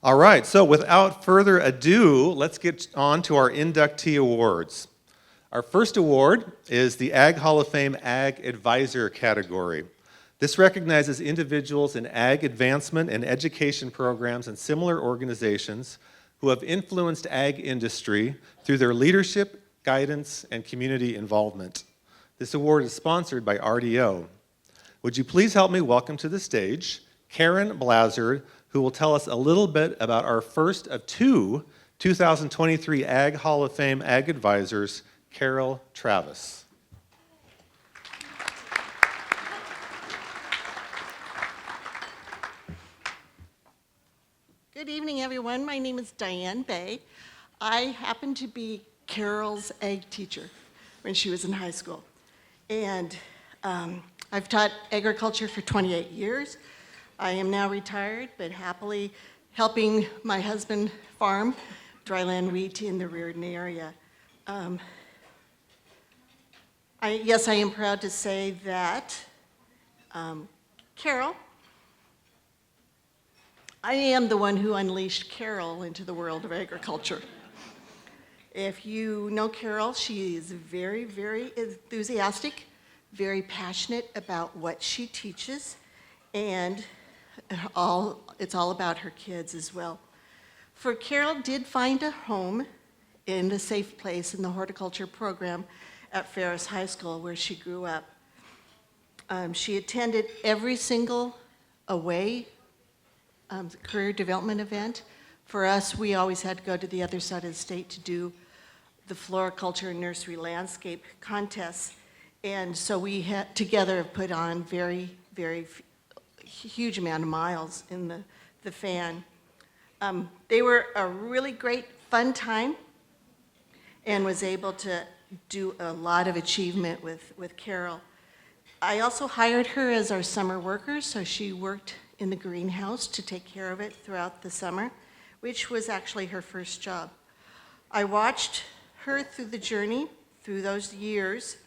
All right, so without further ado, let's get on to our inductee awards. Our first award is the Ag Hall of Fame Ag Advisor category. This recognizes individuals in ag advancement and education programs and similar organizations who have influenced ag industry through their leadership, guidance, and community involvement. This award is sponsored by RDO. Would you please help me welcome to the stage Karen Blazard, who will tell us a little bit about our first of two 2023 Ag Hall of Fame Ag Advisors, Carol Travis. Good evening, everyone. My name is Diane Bay. I happen to be Carol's ag teacher when she was in high school. And I've taught agriculture for 28 years. I am now retired, but happily helping my husband farm dryland wheat in the Reardon area. Yes, I am proud to say that Carol, I am the one who unleashed Carol into the world of agriculture. If you know Carol, she is very, very enthusiastic, very passionate about what she teaches, and it's all about her kids as well. For Carol did find a home in a safe place in the horticulture program at Ferris High School where she grew up. She attended every single away career development event. For us, we always had to go to the other side of the state to do the floriculture and nursery landscape contests. And so we had together put on very, very huge amount of miles in the fan. They were a really great, fun time and was able to do a lot of achievement with Carol. I also hired her as our summer worker, so she worked in the greenhouse to take care of it throughout the summer, which was actually her first job. I watched her through the journey, through those years,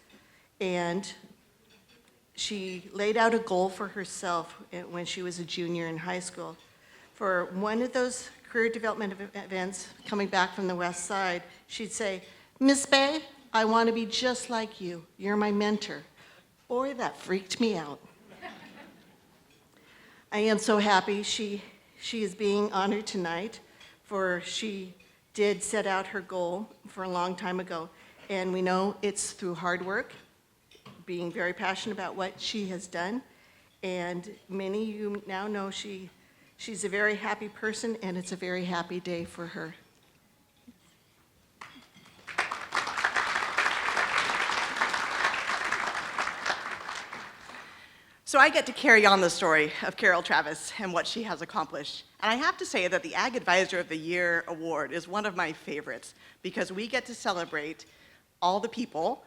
and she laid out a goal for herself when she was a junior in high school. For one of those career development events, coming back from the West Side, she'd say, "Miss Bay, I want to be just like you. You're my mentor." Boy, that freaked me out. I am so happy she is being honored tonight, for she did set out her goal for a long time ago. And we know it's through hard work, being very passionate about what she has done. And many of you now know she's a very happy person, and it's a very happy day for her. So I get to carry on the story of Carol Travis and what she has accomplished. And I have to say that the Ag Advisor of the Year award is one of my favorites because we get to celebrate all the people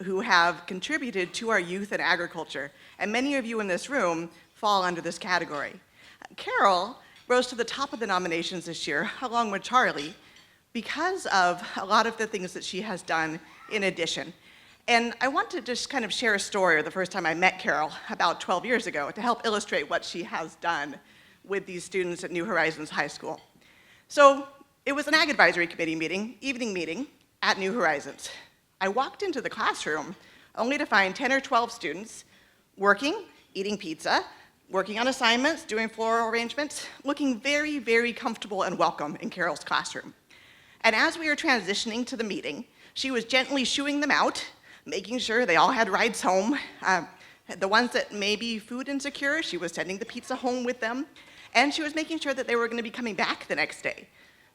who have contributed to our youth in agriculture. And many of you in this room fall under this category. Carol rose to the top of the nominations this year, along with Charlie, because of a lot of the things that she has done in addition. And I want to just kind of share a story of the first time I met Carol about 12 years ago to help illustrate what she has done with these students at New Horizons High School. So it was an Ag Advisory Committee meeting, evening meeting at New Horizons. I walked into the classroom only to find 10 or 12 students working, eating pizza, working on assignments, doing floral arrangements, looking very, very comfortable and welcome in Carol's classroom. And as we were transitioning to the meeting, she was gently shooing them out, making sure they all had rides home. The ones that may be food insecure, she was sending the pizza home with them, and she was making sure that they were going to be coming back the next day.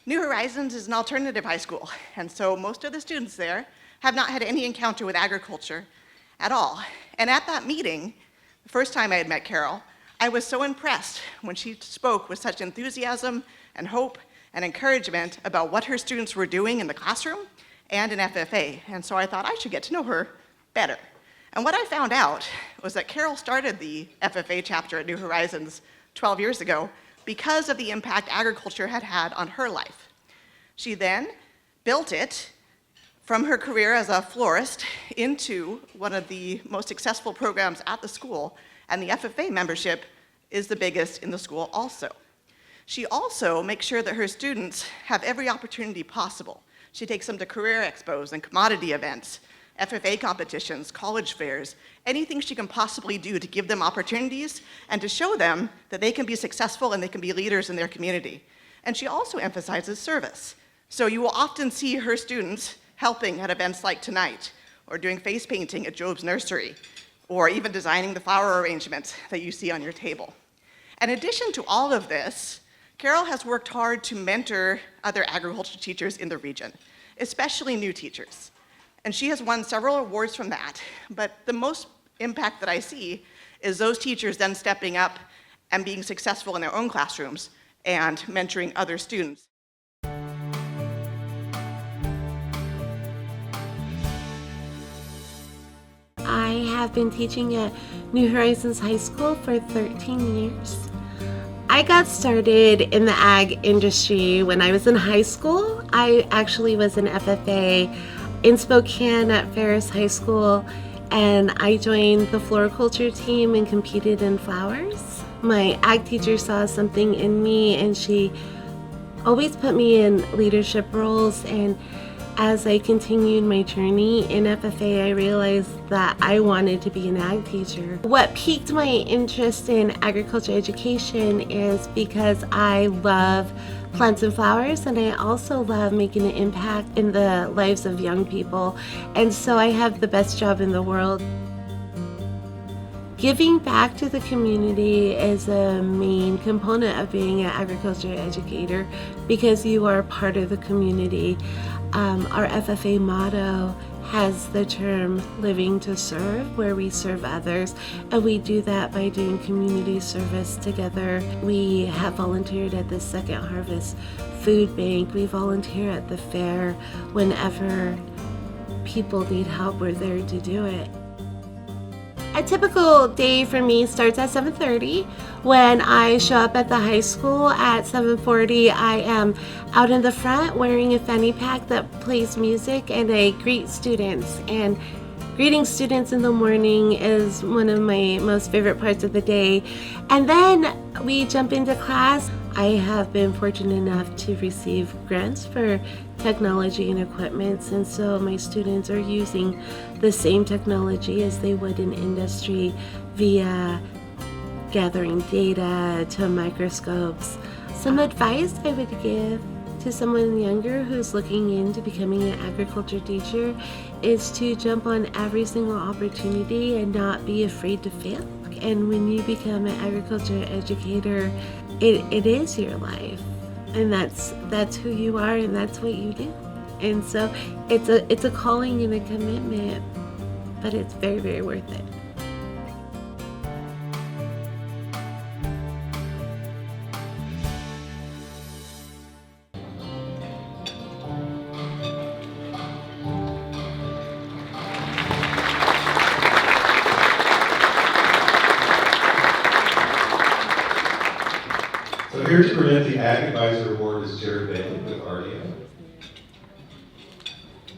New Horizons is an alternative high school, and so most of the students there have not had any encounter with agriculture at all. And at that meeting, the first time I had met Carol, I was so impressed when she spoke with such enthusiasm and hope and encouragement about what her students were doing in the classroom and in FFA, and so I thought I should get to know her better. And what I found out was that Carol started the FFA chapter at New Horizons 12 years ago because of the impact agriculture had had on her life. She then built it from her career as a florist into one of the most successful programs at the school, and the FFA membership is the biggest in the school also. She also makes sure that her students have every opportunity possible. She takes them to career expos and commodity events, FFA competitions, college fairs, anything she can possibly do to give them opportunities and to show them that they can be successful and they can be leaders in their community. And she also emphasizes service. So you will often see her students helping at events like tonight, or doing face painting at Job's nursery, or even designing the flower arrangements that you see on your table. In addition to all of this, Carol has worked hard to mentor other agriculture teachers in the region, especially new teachers. And she has won several awards from that, but the most impact that I see is those teachers then stepping up and being successful in their own classrooms and mentoring other students. I have been teaching at New Horizons High School for 13 years. I got started in the ag industry when I was in high school. I actually was an FFA in Spokane at Ferris High School, and I joined the floriculture team and competed in flowers. My ag teacher saw something in me, and she always put me in leadership roles, and as I continued my journey in FFA, I realized that I wanted to be an ag teacher. What piqued my interest in agriculture education is because I love plants and flowers, and I also love making an impact in the lives of young people. And so I have the best job in the world. Giving back to the community is a main component of being an agriculture educator because you are part of the community. Our FFA motto has the term living to serve, where we serve others, and we do that by doing community service together. We have volunteered at the Second Harvest Food Bank. We volunteer at the fair. Whenever people need help, we're there to do it. A typical day for me starts at 7:30. When I show up at the high school at 7:40, I am out in the front wearing a fanny pack that plays music, and I greet students. And greeting students in the morning is one of my most favorite parts of the day. And then we jump into class. I have been fortunate enough to receive grants for technology and equipment, and so my students are using the same technology as they would in industry via gathering data to microscopes. Some advice I would give to someone younger who's looking into becoming an agriculture teacher is to jump on every single opportunity and not be afraid to fail. And when you become an agriculture educator, it is your life, and that's who you are, and that's what you do. And so it's a calling and a commitment, but it's very, very worth it. So here to present the Ag Advisor Award is Jared Bailey with RDO.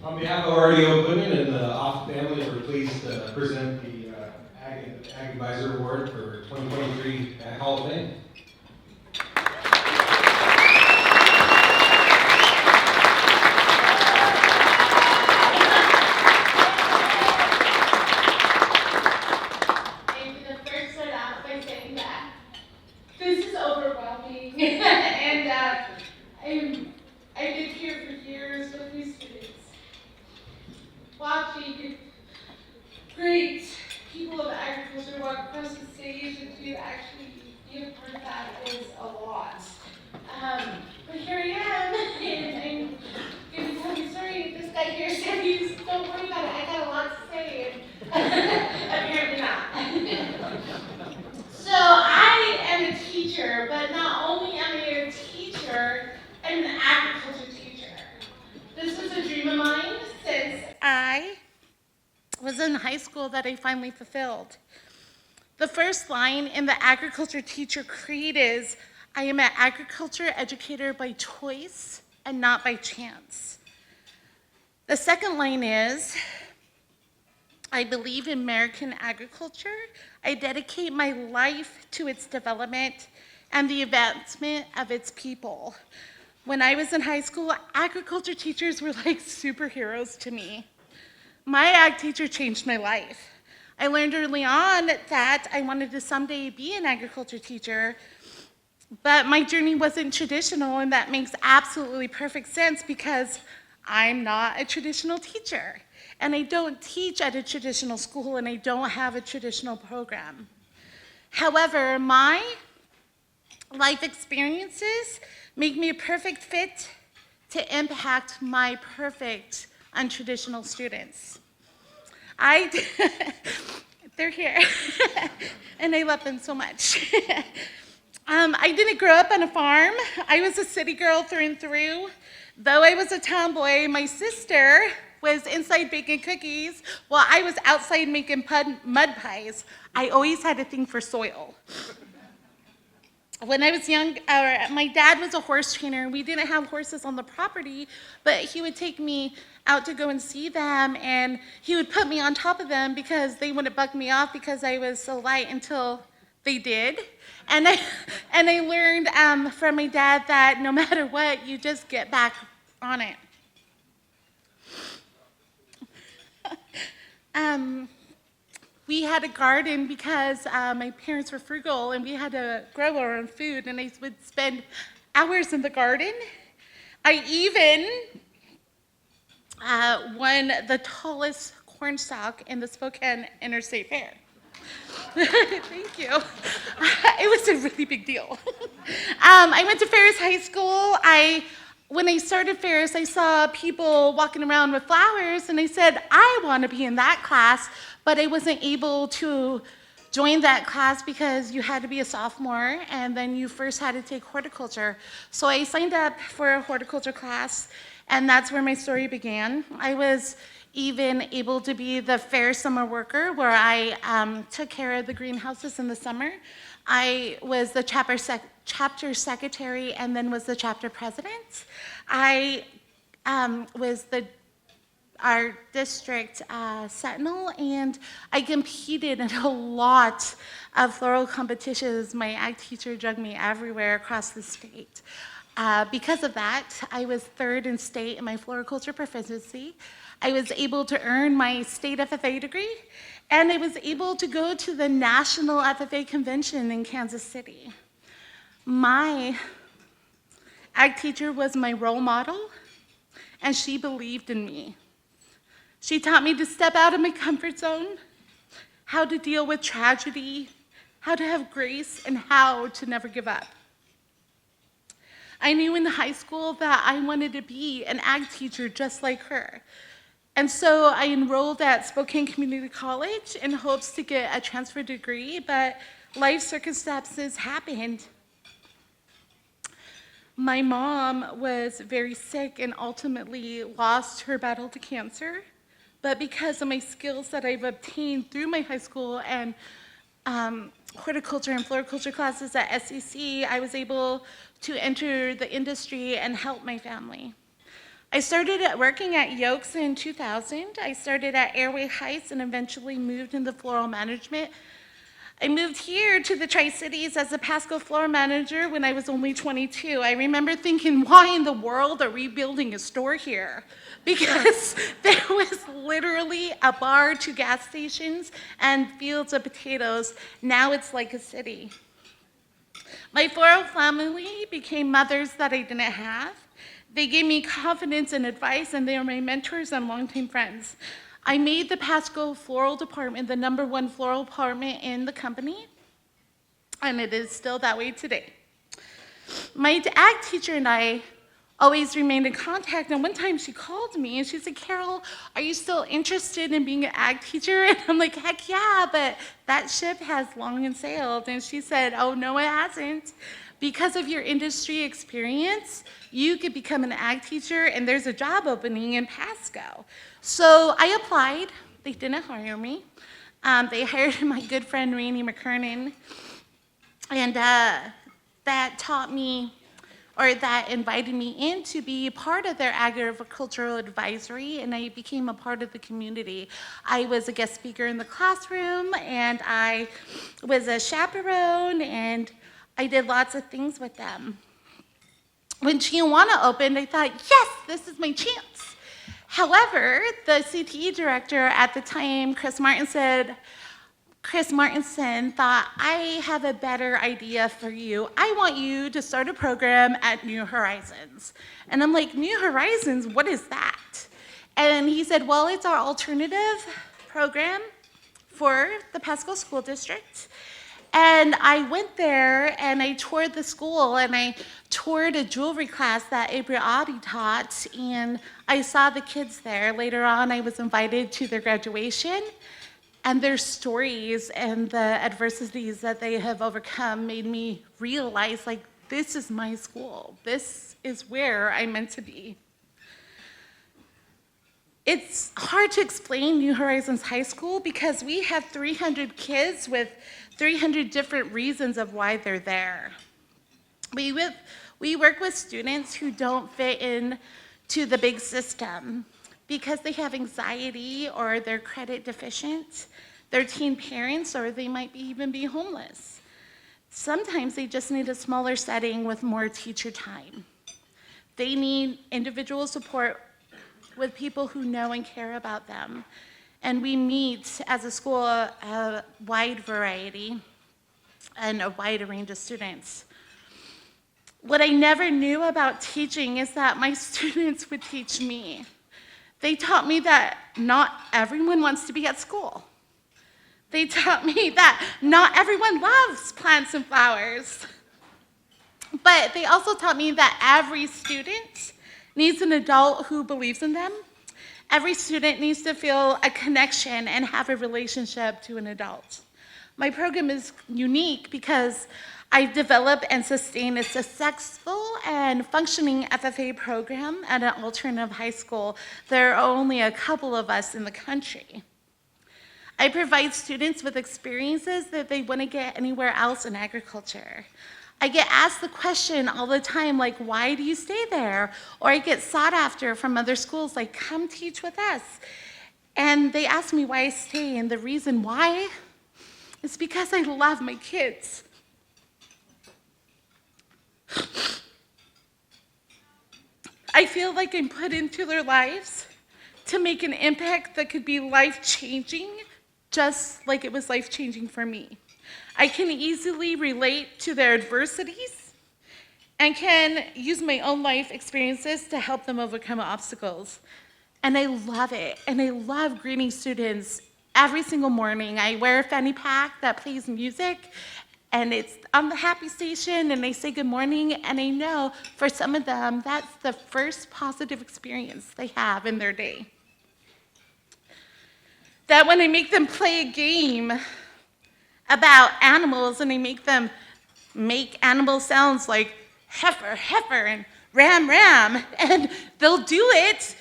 On behalf of RDO Equipment and the Off family, we're pleased to present the Ag Advisor Award for 2023 Ag Hall of Fame. I'm gonna first start out by saying that this is overwhelming, and I've been here for years with these students, watching great people of agriculture walk across the stage, and to actually be a part of that is a lot. But here I am, and I'm gonna tell you a story. This guy here said, don't worry about it, I got a lot to say, and apparently not. So I am a teacher, but not only am I a teacher, I'm an agriculture teacher. This was a dream of mine since I was in high school that I finally fulfilled. The first line in the agriculture teacher creed is, I am an agriculture educator by choice and not by chance. The second line is, I believe in American agriculture. I dedicate my life to its development, and the advancement of its people. When I was in high school, agriculture teachers were like superheroes to me. My ag teacher changed my life. I learned early on that I wanted to someday be an agriculture teacher, but my journey wasn't traditional, and that makes absolutely perfect sense because I'm not a traditional teacher, and I don't teach at a traditional school, and I don't have a traditional program. However, my life experiences make me a perfect fit to impact my perfect untraditional students. They're here, and I love them so much. I didn't grow up on a farm. I was a city girl through and through. Though I was a tomboy, my sister was inside baking cookies while I was outside making mud pies. I always had a thing for soil. When I was young, my dad was a horse trainer. We didn't have horses on the property, but he would take me out to go and see them, and he would put me on top of them because they wouldn't buck me off because I was so light until they did. And I learned from my dad that no matter what, you just get back on it. We had a garden because my parents were frugal and we had to grow our own food, and I would spend hours in the garden. I even won the tallest corn stalk in the Spokane Interstate Fair. Thank you. It was a really big deal. I went to Ferris High School. When I started Ferris, I saw people walking around with flowers, and I said, I want to be in that class, but I wasn't able to join that class because you had to be a sophomore, and then you first had to take horticulture. So I signed up for a horticulture class, and that's where my story began. I was even able to be the fair summer worker where I took care of the greenhouses in the summer. I was the chapter secretary and then was the chapter president. I was our district sentinel, and I competed in a lot of floral competitions. My ag teacher dragged me everywhere across the state. Because of that, I was third in state in my floriculture proficiency. I was able to earn my state FFA degree, and I was able to go to the National FFA Convention in Kansas City. My ag teacher was my role model, and she believed in me. She taught me to step out of my comfort zone, how to deal with tragedy, how to have grace, and how to never give up. I knew in high school that I wanted to be an ag teacher just like her. And so I enrolled at Spokane Community College in hopes to get a transfer degree, but life circumstances happened. My mom was very sick and ultimately lost her battle to cancer. But because of my skills that I've obtained through my high school and horticulture and floriculture classes at SEC, I was able to enter the industry and help my family. I started working at Yokes in 2000. I started at Airway Heights and eventually moved into floral management. I moved here to the Tri-Cities as a Pasco floral manager when I was only 22. I remember thinking, why in the world are we building a store here? Because there was literally a bar, 2 gas stations, and fields of potatoes. Now it's like a city. My floral family became mothers that I didn't have. They gave me confidence and advice, and they are my mentors and longtime friends. I made the Pasco Floral Department the #1 floral department in the company, and it is still that way today. My ag teacher and I always remained in contact, and one time she called me and she said, Carol, are you still interested in being an ag teacher? And I'm like, heck yeah, but that ship has long and sailed. And she said, oh no, it hasn't. Because of your industry experience, you could become an ag teacher, and there's a job opening in Pasco. So I applied. They didn't hire me. They hired my good friend, Rainey McKernan, and that taught me, or that invited me in to be part of their agricultural advisory, and I became a part of the community. I was a guest speaker in the classroom, and I was a chaperone, and I did lots of things with them. When Tijuana opened, I thought, yes, this is my chance. However, the CTE director at the time, Chris Martinson, thought, I have a better idea for you. I want you to start a program at New Horizons. And I'm like, New Horizons, what is that? And he said, well, it's our alternative program for the Pasco School District. And I went there and I toured the school and I toured a jewelry class that April Audi taught, and I saw the kids there. Later on, I was invited to their graduation, and their stories and the adversities that they have overcome made me realize, like, this is my school. This is where I'm meant to be. It's hard to explain New Horizons High School because we have 300 kids with 300 different reasons of why they're there. We work with students who don't fit in to the big system because they have anxiety or they're credit deficient, they're teen parents, or they might even be homeless. Sometimes they just need a smaller setting with more teacher time. They need individual support with people who know and care about them. And we meet as a school a wide variety and a wide range of students. What I never knew about teaching is that my students would teach me. They taught me that not everyone wants to be at school. They taught me that not everyone loves plants and flowers. But they also taught me that every student needs an adult who believes in them. Every student needs to feel a connection and have a relationship to an adult. My program is unique because I've developed and sustained a successful and functioning FFA program at an alternative high school. There are only a couple of us in the country. I provide students with experiences that they wouldn't get anywhere else in agriculture. I get asked the question all the time, like, why do you stay there? Or I get sought after from other schools, like, come teach with us. And they ask me why I stay, and the reason why is because I love my kids. I feel like I'm put into their lives to make an impact that could be life-changing, just like it was life-changing for me. I can easily relate to their adversities and can use my own life experiences to help them overcome obstacles. And I love it. And I love greeting students every single morning. I wear a fanny pack that plays music, and it's on the happy station, and they say good morning, and I know for some of them, that's the first positive experience they have in their day. That when I make them play a game about animals and I make them make animal sounds like heifer, heifer, and ram, ram, and they'll do it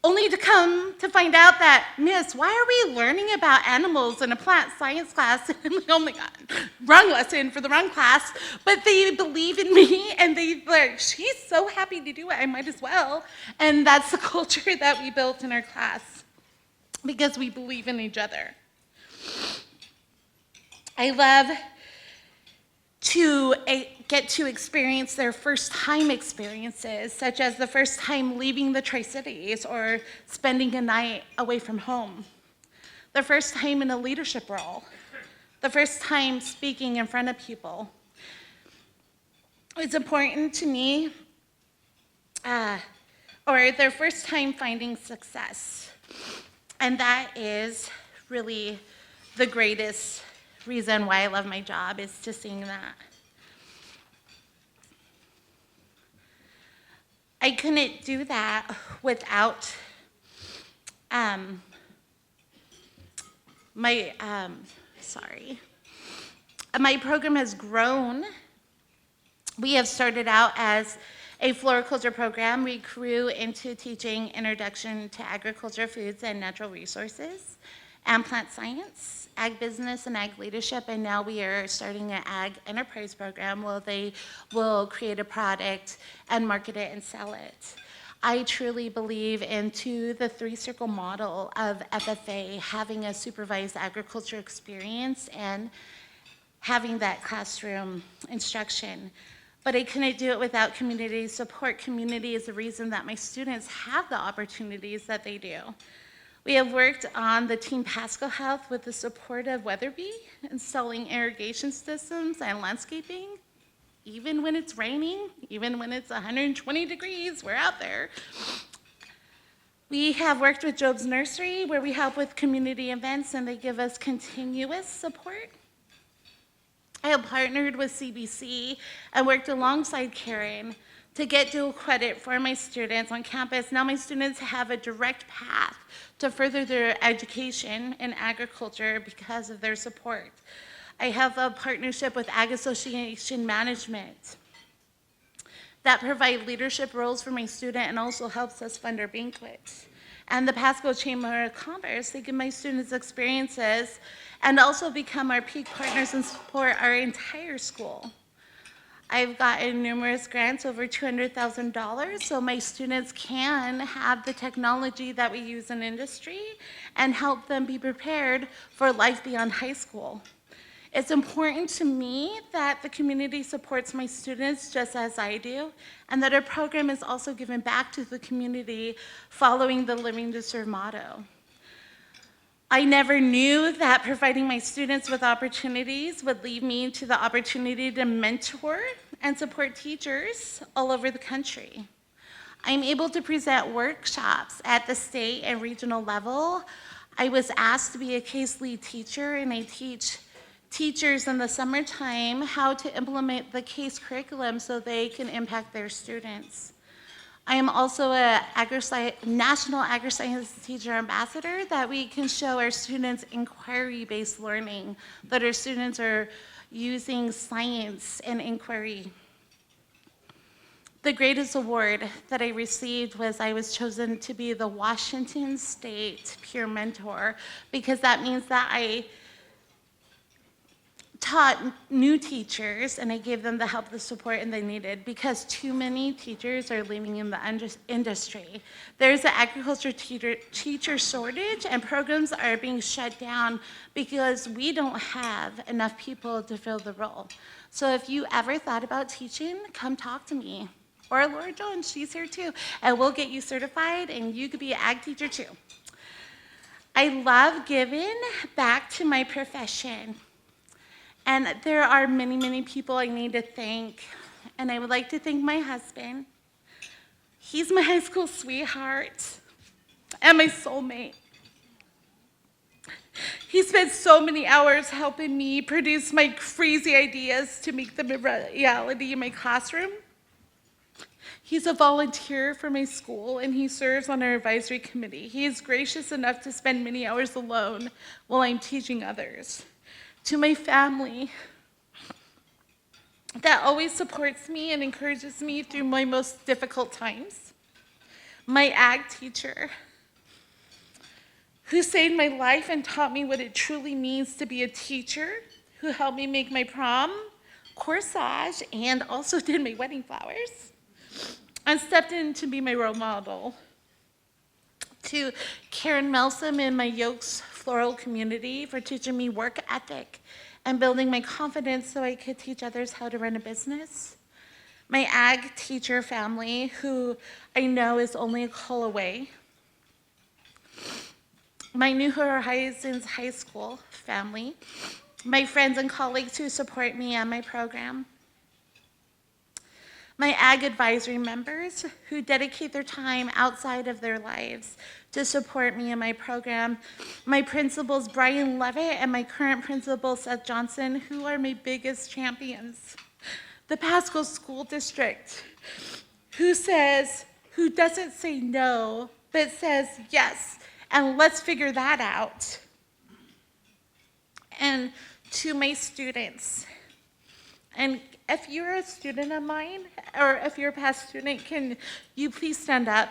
only to come to find out that, Miss, why are we learning about animals in a plant science class? And I'm like, oh my God, wrong lesson for the wrong class. But they believe in me, and they're like, she's so happy to do it, I might as well. And that's the culture that we built in our class because we believe in each other. I love to get to experience their first time experiences, such as the first time leaving the Tri-Cities or spending a night away from home, the first time in a leadership role, the first time speaking in front of people. It's important to me, or their first time finding success. And that is really the greatest reason why I love my job, is to sing that. I couldn't do that without my program has grown. We have started out as a floriculture program. We grew into teaching Introduction to Agriculture, Foods, and Natural Resources, and plant science, ag business, and ag leadership, and now we are starting an ag enterprise program where they will create a product and market it and sell it. I truly believe into the three-circle model of FFA, having a supervised agriculture experience and having that classroom instruction. But I couldn't do it without community support. Community is the reason that my students have the opportunities that they do. We have worked on the Team Pasco Health with the support of Weatherby, installing irrigation systems and landscaping. Even when it's raining, even when it's 120 degrees, we're out there. We have worked with Job's Nursery, where we help with community events and they give us continuous support. I have partnered with CBC and worked alongside Karen to get dual credit for my students on campus. Now my students have a direct path to further their education in agriculture because of their support. I have a partnership with Ag Association Management that provide leadership roles for my student and also helps us fund our banquet. And the Pasco Chamber of Commerce, they give my students experiences and also become our peak partners and support our entire school. I've gotten numerous grants, over $200,000, so my students can have the technology that we use in industry and help them be prepared for life beyond high school. It's important to me that the community supports my students just as I do, and that our program is also given back to the community following the Living to Serve motto. I never knew that providing my students with opportunities would lead me to the opportunity to mentor and support teachers all over the country. I'm able to present workshops at the state and regional level. I was asked to be a case lead teacher, and I teach teachers in the summertime how to implement the case curriculum so they can impact their students. I am also a National Agri-Science Teacher Ambassador, that we can show our students inquiry-based learning, that our students are using science and inquiry. The greatest award that I received was I was chosen to be the Washington State Peer Mentor, because that means that I taught new teachers and I gave them the help, the support, and they needed, because too many teachers are leaving in the industry. There's an agriculture teacher shortage, and programs are being shut down because we don't have enough people to fill the role. So if you ever thought about teaching, come talk to me. Or Laura Jones, she's here too, and we'll get you certified and you could be an ag teacher too. I love giving back to my profession. And there are many, many people I need to thank. And I would like to thank my husband. He's my high school sweetheart and my soulmate. He spent so many hours helping me produce my crazy ideas to make them a reality in my classroom. He's a volunteer for my school, and he serves on our advisory committee. He is gracious enough to spend many hours alone while I'm teaching others. To my family that always supports me and encourages me through my most difficult times. My ag teacher, who saved my life and taught me what it truly means to be a teacher, who helped me make my prom, corsage, and also did my wedding flowers, and stepped in to be my role model. To Karen Melsom in my Yokes Floral community for teaching me work ethic and building my confidence so I could teach others how to run a business. My ag teacher family, who I know is only a call away. My New Horizons High School family. My friends and colleagues who support me and my program. My ag advisory members who dedicate their time outside of their lives to support me in my program. My principals, Brian Levitt, and my current principal, Seth Johnson, who are my biggest champions. The Pasco School District, who doesn't say no, but says yes, and let's figure that out. And to my students, and if you're a student of mine, or if you're a past student, can you please stand up?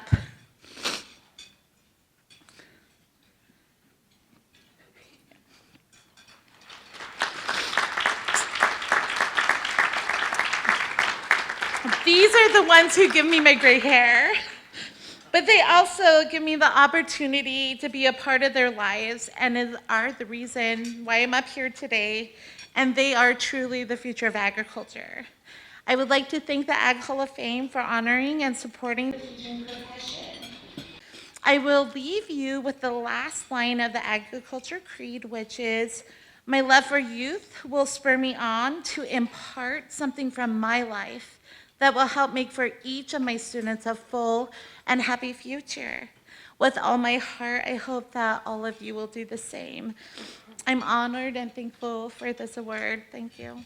These are the ones who give me my gray hair, but they also give me the opportunity to be a part of their lives and are the reason why I'm up here today and they are truly the future of agriculture. I would like to thank the Ag Hall of Fame for honoring and supporting the teaching profession. I will leave you with the last line of the Agriculture Creed, which is, "My love for youth will spur me on to impart something from my life that will help make for each of my students a full and happy future." With all my heart, I hope that all of you will do the same. I'm honored and thankful for this award. Thank you.